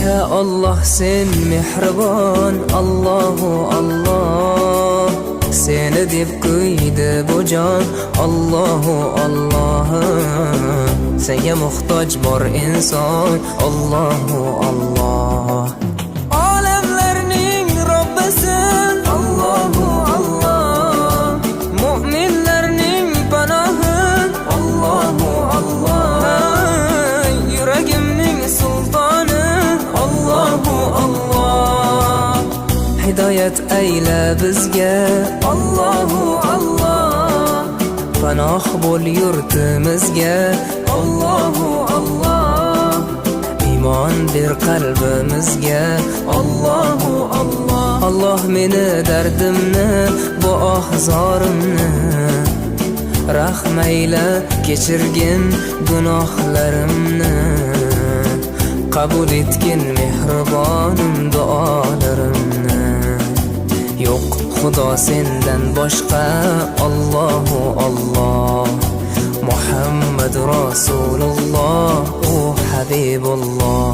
Ya Allah sen mehribon, Allahu Allah. Seni deb kuydi bu jon, Allahu Allah. Senga muhtoj bor inson, Allahu Allah. Olamlarning Robbisin, Allahu Allah. Mu'minlarning panohi, Allahu Allah. Yuragimning sultoni, Allahu Allah. Hidoyat ayla bizga, Allahu Allah. Panoh bo'l yurtimizga, Allahu Allah. Iymon ber qalbimizga, Allahu Allah. Allah meni dardimni, bu ohzorimni rahmayla kechirgin gunohlarimni. Qabul etgin mehribonim duolarimni. Yo'q Xudo sendan boshqa, Allahu Allah. Muhammad Rasululloh, u Habibulloh.